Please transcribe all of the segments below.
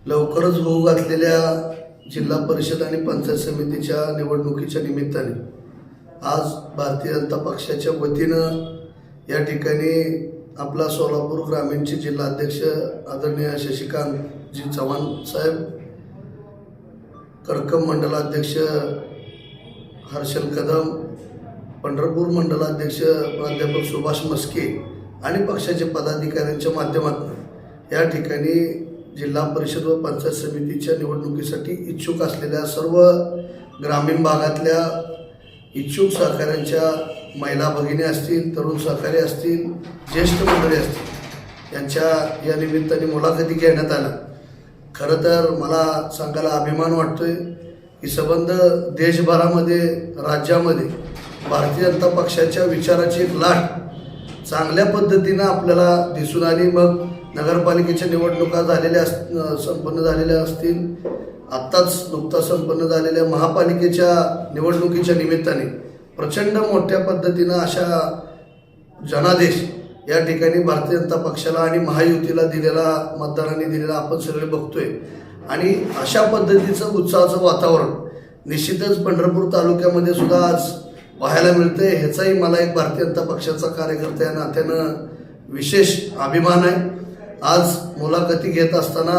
लवकरच होऊ घातलेल्या जिल्हा परिषद आणि पंचायत समितीच्या निवडणुकीच्या निमित्ताने आज भारतीय जनता पक्षाच्या वतीनं या ठिकाणी आपला सोलापूर ग्रामीणचे जिल्हाध्यक्ष आदरणीय शशिकांतजी चव्हाण साहेब, करकम मंडलाध्यक्ष हर्षल कदम, पंढरपूर मंडलाध्यक्ष प्राध्यापक सुभाष मस्के आणि पक्षाचे पदाधिकाऱ्यांच्या माध्यमातून या ठिकाणी जिल्हा परिषद व पंचायत समितीच्या निवडणुकीसाठी इच्छुक असलेल्या सर्व ग्रामीण भागातल्या इच्छुक सहकाऱ्यांच्या महिला भगिनी असतील, तरुण सहकारी असतील, ज्येष्ठ मंडळी असतील, यांच्या या निमित्ताने मुलाखती घेण्यात आल्या. खरं तर मला सांगायला अभिमान वाटतोय की संबंध देशभरामध्ये, राज्यामध्ये भारतीय जनता पक्षाच्या विचाराची एक लाट चांगल्या पद्धतीनं आपल्याला दिसून आली. मग नगरपालिकेच्या निवडणुका संपन्न झालेल्या असतील, आत्ताच नुकताच संपन्न झालेल्या महापालिकेच्या निवडणुकीच्या निमित्ताने प्रचंड मोठ्या पद्धतीनं अशा जनादेश या ठिकाणी भारतीय जनता पक्षाला आणि महायुतीला दिलेला, मतदारांनी दिलेला आपण सगळे बघतोय. आणि अशा पद्धतीचं उत्साहाचं वातावरण निश्चितच पंढरपूर तालुक्यामध्ये सुद्धा आज पाहायला मिळते. ह्याचाही मला एक भारतीय जनता पक्षाचा कार्यकर्ता या नात्यानं विशेष अभिमान आहे. आज मुलाखती घेत असताना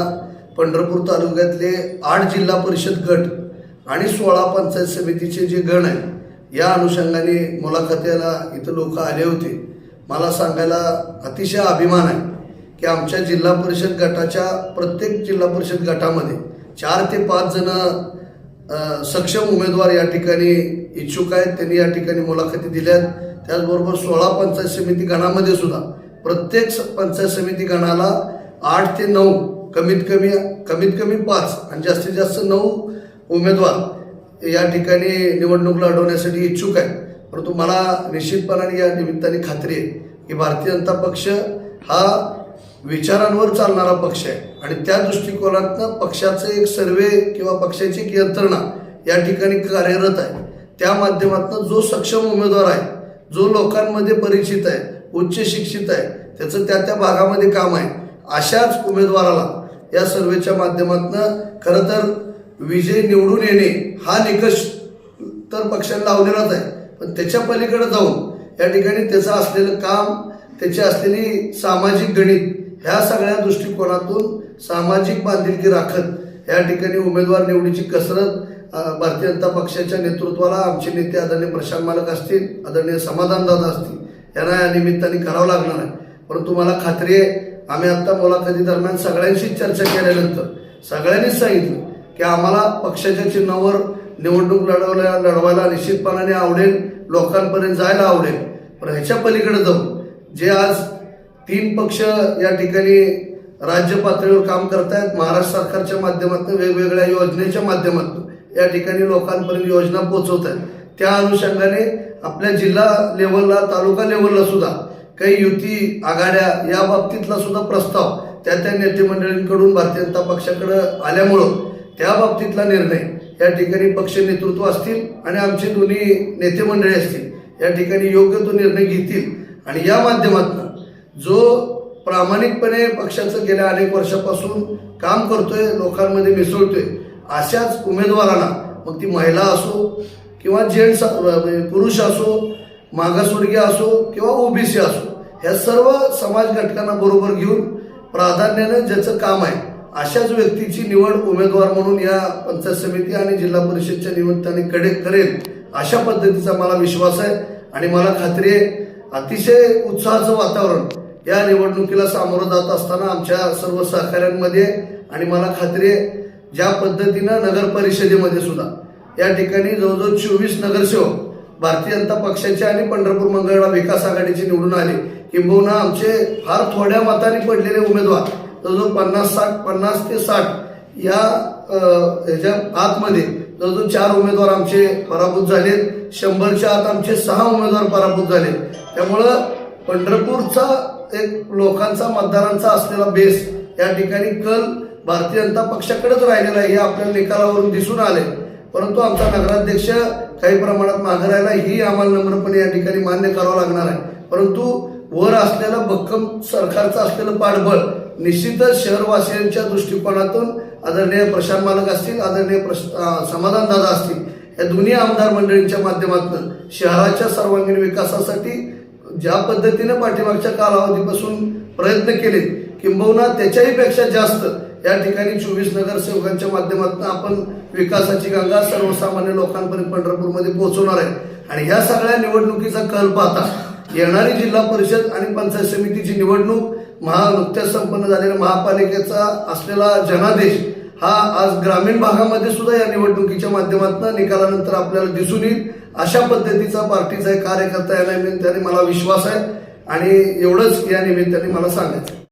पंढरपूर तालुक्यातले 8 जिल्हा परिषद गट आणि 16 पंचायत समितीचे जे गण आहेत या अनुषंगाने मुलाखतीला इथं लोक आले होते. मला सांगायला अतिशय अभिमान आहे की आमच्या जिल्हा परिषद गटाच्या प्रत्येक जिल्हा परिषद गटामध्ये 4 ते 5 जण सक्षम उमेदवार या ठिकाणी इच्छुक आहेत. त्यांनी या ठिकाणी मुलाखती दिल्यात. त्याचबरोबर 16 पंचायत समिती गणामध्ये सुद्धा प्रत्येक पंचायत समिती गणाला 8 ते 9 कमीत कमी 5 आणि जास्तीत जास्त 9 उमेदवार या ठिकाणी निवडणूक लढवण्यासाठी इच्छुक आहेत. परंतु मला निश्चितपणाने या निमित्ताने खात्री आहे की भारतीय जनता पक्ष हा विचारांवर चालणारा पक्ष आहे आणि त्या दृष्टिकोनातनं पक्षाचं एक सर्वे किंवा पक्षाची एक यंत्रणा या ठिकाणी कार्यरत आहे. त्या माध्यमातून जो सक्षम उमेदवार आहे, जो लोकांमध्ये परिचित आहे, उच्च शिक्षित आहे, त्याचं त्या भागामध्ये काम आहे, अशाच उमेदवाराला या सर्वेच्या माध्यमातून खरं तर विजय निवडून येणे हा निकष तर पक्षाने लावलेलाच आहे. पण त्याच्या पलीकडे जाऊन या ठिकाणी त्याचं असलेलं काम, त्याची असलेली सामाजिक गणित, ह्या सगळ्या दृष्टिकोनातून सामाजिक बांधिलकी राखत या ठिकाणी उमेदवार निवडीची कसरत भारतीय जनता पक्षाच्या नेतृत्वाला आमचे नेते आदरणीय प्रशांत मालक असतील, आदरणीय समाधानदादा असतील, यांना या निमित्ताने करावं लागणार आहे. परंतु मला खात्री आहे, आम्ही आता मुलाखती दरम्यान सगळ्यांशी चर्चा केल्यानंतर सगळ्यांनीच सांगितलं की आम्हाला पक्षाच्या चिन्हावर निवडणूक लढवायला निश्चितपणाने आवडेल, लोकांपर्यंत जायला आवडेल. पण ह्याच्या पलीकडे जाऊन जे आज 3 पक्ष या ठिकाणी राज्य पातळीवर काम करतायत, महाराष्ट्र सरकारच्या माध्यमातून वेगवेगळ्या योजनेच्या माध्यमातून या ठिकाणी लोकांपर्यंत योजना पोहोचवत आहेत, त्या अनुषंगाने आपल्या जिल्हा लेवलला, तालुका लेवलला सुद्धा काही युती आघाड्या या बाबतीतला सुद्धा प्रस्ताव त्या नेते मंडळींकडून भारतीय जनता पक्षाकडे आल्यामुळं त्या बाबतीतला निर्णय या ठिकाणी पक्ष नेतृत्व असतील आणि आमचे दोन्ही नेते मंडळी असतील या ठिकाणी योग्य तो निर्णय घेतील. आणि या माध्यमातून जो प्रामाणिकपणे पक्षाचं गेल्या अनेक वर्षापासून काम करतोय, लोकांमध्ये मिसळतोय, अशाच उमेदवाराला, मग ती महिला असो किंवा जेंट्स, पुरुष असो, मागासवर्गीय असो किंवा ओबीसी असो, ह्या सर्व समाज घटकांना बरोबर घेऊन प्राधान्याने ज्याचं काम आहे अशाच व्यक्तीची निवड उमेदवार म्हणून या पंचायत समिती आणि जिल्हा परिषदच्या निमित्ताने करेल अशा पद्धतीचा मला विश्वास आहे. आणि मला खात्री आहे अतिशय उत्साहाचं वातावरण या निवडणुकीला सामोरं जात असताना आमच्या सर्व सहकाऱ्यांमध्ये. आणि मला खात्री आहे ज्या पद्धतीनं नगर परिषदेमध्ये सुद्धा या ठिकाणी जवळजवळ 24 नगरसेवक भारतीय जनता पक्षाचे आणि पंढरपूर मंगळवेढा विकास आघाडीचे निवडून आले, किंबहुना आमचे फार थोड्या मतांनी पडलेले उमेदवार जवळजवळ 50 ते 60 या ह्याच्या आतमध्ये जवळजवळ 4 उमेदवार आमचे पराभूत झाले. 100च्या आत आमचे 6 उमेदवार पराभूत झाले. त्यामुळं पंढरपूरचा एक लोकांचा, मतदारांचा असलेला बेस या ठिकाणी कल भारतीय जनता पक्षाकडेच राहिलेला आहे हे आपल्या निकालावरून दिसून आले. परंतु आमचा नगराध्यक्ष काही प्रमाणात मागे राहिला, ही आम्हाला नम्रपणे या ठिकाणी मान्य करावं लागणार आहे. परंतु वर असलेलं भक्कम सरकारचं असलेलं पाठबळ निश्चितच शहरवासियांच्या दृष्टिकोनातून आदरणीय प्रशांत मालक असतील, आदरणीय समाधान दादा असतील, या दोन्ही आमदार मंडळींच्या माध्यमातून शहराच्या सर्वांगीण विकासासाठी ज्या पद्धतीने पाठीमागच्या कालावधीपासून प्रयत्न केले, किंबहुना त्याच्याही पेक्षा जास्त या ठिकाणी 24 नगरसेवकांच्या माध्यमातून आपण विकासाची गंगा सर्वसामान्य लोकांपर्यंत पंढरपूरमध्ये पोहोचवणार आहे. आणि ह्या सगळ्या निवडणुकीचा कल पाहता येणारी जिल्हा परिषद आणि पंचायत समितीची निवडणूक, नुकत्याच संपन्न झालेल्या महापालिकेचा असलेला जनादेश हा आज ग्रामीण भागामध्ये सुद्धा या निवडणुकीच्या माध्यमातून निकालानंतर आपल्याला दिसून येईल. अशा पद्धतीचा पार्टीचा एक कार्यकर्ता या निमित्ताने मला विश्वास आहे आणि एवढंच या निमित्ताने मला सांगायचं.